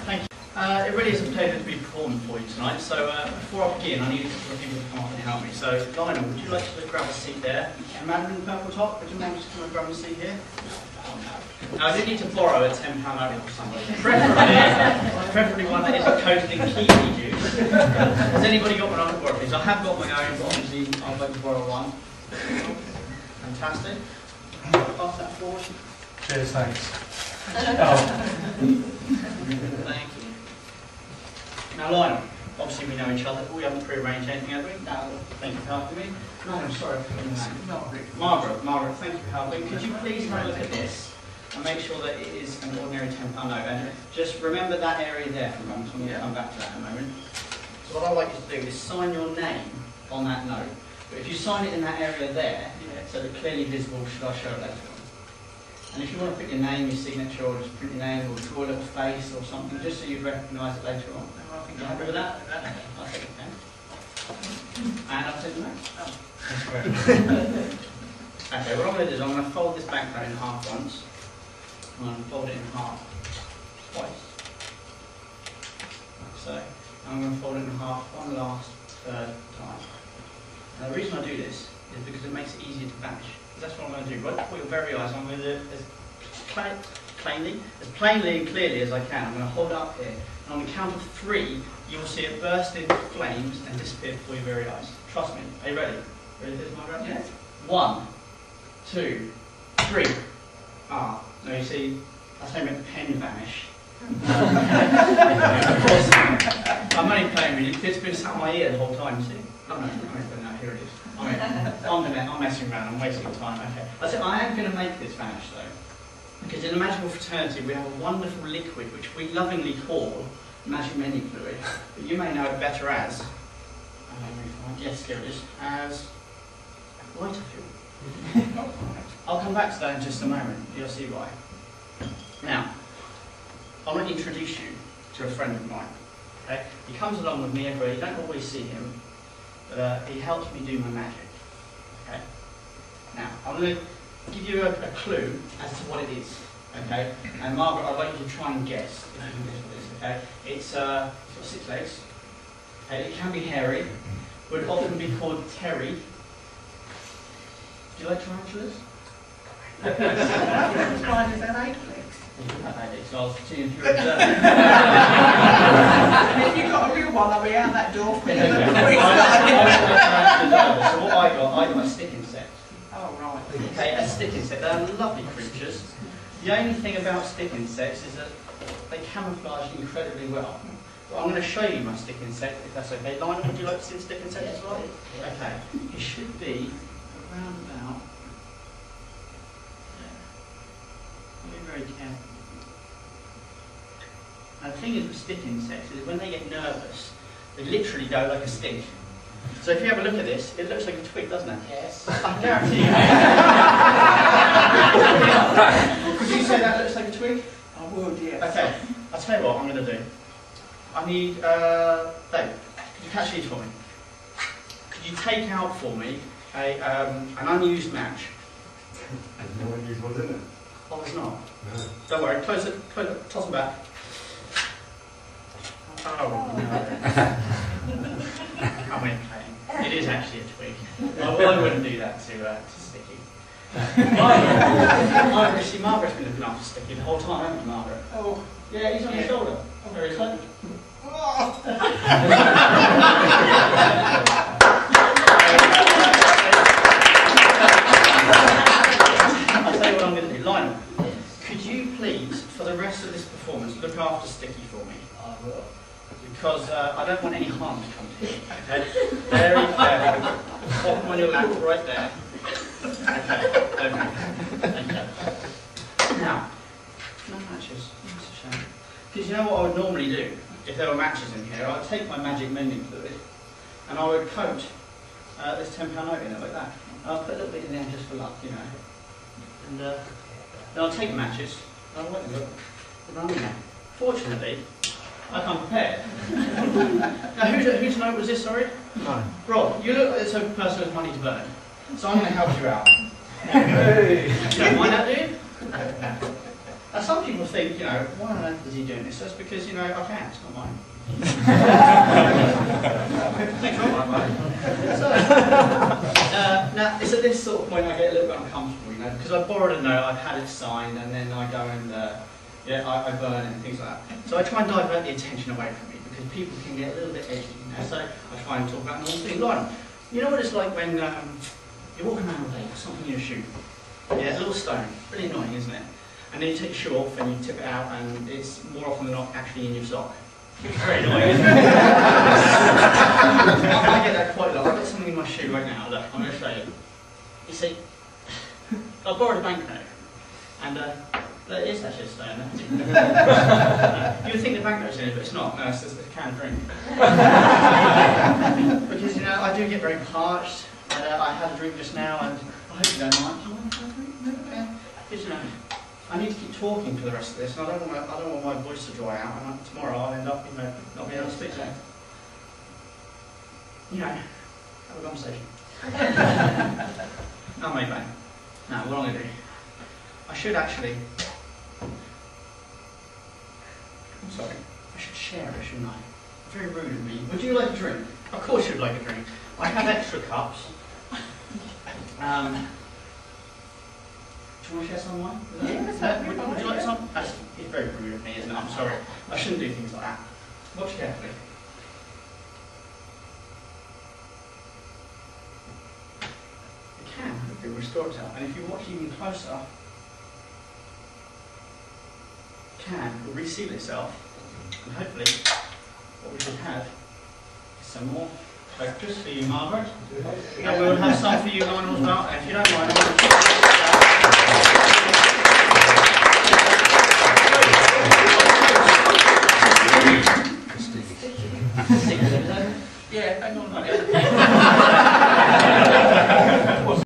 Thank you. It really is a pleasure to be performing for you tonight. So before I begin, I need a couple of people to come up and help me. So Lionel, would you like to just grab a seat there? And Madam in the purple top, would you mind just come and grab a seat here? Now, I do need to borrow a £10 note from somebody. Preferably one that isn't coated in kiwi juice. Has anybody got one on the board, please? I have got my own, but obviously I'd like to borrow one. Fantastic. Pass that forward. Cheers, thanks. Thank you. Now, Lionel, obviously we know each other, but we haven't pre-arranged anything, have we? No. Thank you for helping me. No, I'm sorry for your name. Margaret, thank you for helping. Could you please have a look at this and make sure that it is an ordinary £10 note? And just remember that area there for a moment. I'm going to come back to that in a moment. So what I'd like you to do is sign your name on that note. But if you sign it in that area there, so that clearly visible, should I show it later on? And if you want to put your name, your signature, or just print your name, or draw a little face or something, just so you recognise it later on. You happy with that? I think you can. And I'll take the note. Oh. Okay, what I'm going to do is I'm going to fold this banknote in half once. I'm going to fold it in half twice. Like so. And I'm going to fold it in half one last third time. Now the reason I do this is because it makes it easier to vanish. That's what I'm going to do. Right before your very eyes, I'm going to do it as plainly and clearly as I can. I'm going to hold it up here. And on the count of 3, you will see it burst into flames and disappear before your very eyes. Trust me. Are you ready? Ready for this, Margaret? Yes. 1, 2, 3. Ah, no, you see, that's how you make the pen vanish. Of course, I'm only playing with you. It's been sat on my ear the whole time, you see. Oh no, here it is. I'm messing around, I'm wasting time. Okay. I said I am going to make this vanish though. Because in the magical fraternity we have a wonderful liquid which we lovingly call magic mending fluid. But you may know it better as, yes, here it is, as lighter fuel. I'll come back to that in just a moment, you'll see why. Now, I want to introduce you to a friend of mine. Okay? He comes along with me everywhere, you don't always see him, but he helps me do my magic. Okay? Now, I'm going to give you a clue as to what it is. Okay? And Margaret, I'd like you to try and guess if you can guess what it is. Okay? It's got 6 legs. Okay? It can be hairy. Would often be called Terry. Do you like tarantulas? Spiders have 8 legs. So I was seeing if you're observing. If you've got a real one, I'll be out that door for you. So what I got a stick insect. Oh, right. Okay, a stick insect. They're lovely creatures. The only thing about stick insects is that they camouflage incredibly well. But I'm going to show you my stick insect, if that's okay. Lionel, would you like to see the stick insect as well? Okay. It should be around about. Be very careful. And the thing is with stick insects is when they get nervous, they literally go like a stick. So if you have a look at this, it looks like a twig, doesn't it? Yes. I guarantee you. Could you say that looks like a twig? I would, yes. Okay, I'll tell you what I'm going to do. I need, Dave, could you catch these for me? Could you take out for me an unused match? There's no unused ones in it. Oh, there's not? No. Don't worry, close it, toss them back. Oh, no. I'm only playing. It is actually a twig. Well, I wouldn't do that to Sticky. Margaret, see, Margaret's been looking after Sticky the whole time, haven't you, Margaret? Oh. Yeah, he's on your shoulder. Oh, there he is. I'll tell you what I'm going to do. Lionel, could you please, for the rest of this performance, look after Sticky for me? I will. Because I don't want any harm to come to you. Okay? Very careful. Pop them on your lap right there. Okay. Now, no matches. That's a shame. Because you know what I would normally do if there were matches in here? I'd take my magic mending fluid and I would coat this £10 note in it like that. And I'll put a little bit in there just for luck, you know. And then I'll take matches and I'll let them go. Fortunately, I come prepared. Now, whose note was this, sorry? Mine. Rob, you look like the type of person with money to burn. So I'm going to help you out. Hey. You don't mind that, do you? That's some people think, why on earth is he doing this? That's because, I can, it's not mine. Thanks very much, mate. So, now, it's at this sort of point I get a little bit uncomfortable, because I borrowed a note, I've had it signed, and then I go and, I burn it and things like that. So I try and divert the attention away from me, because people can get a little bit edgy, so I try and talk about normal things. Like, you know what it's like when you're walking around all day with something in your shoe? Yeah, a little stone. Really annoying, isn't it? And then you take your shoe off and you tip it out, and it's more often than not actually in your sock. It's very annoying, isn't it? I get that quite a lot. I've got something in my shoe right now. Look, I'm going to show you. You see, I borrowed a banknote, and there is actually a stone there. You would think the banknote's in it, but it's not. No, it's just a can of drink. Because, I do get very parched. And, I had a drink just now, and I hope you don't mind. Do you want to have a drink? No? Yeah. Because, I need to keep talking for the rest of this, and I don't want my voice to dry out, and tomorrow I'll end up, not being able to speak to them. Have a conversation. Oh, mate, bang. Now, what I'm going to do, I should actually, I'm sorry, I should share it, shouldn't I? Very rude of me. Would you like a drink? Of course you'd like a drink. I have extra cups. Do you want to share some wine? Would you like some? It's very rude of me, isn't it? I'm sorry. I shouldn't do things like that. Watch carefully. It can have a bit restore itself, and if you watch even closer, it can reseal itself, and hopefully what we should have is some more breakfast for you, Margaret. And we will have some for you, Lionel, as well. And if you don't mind, yeah, hang on.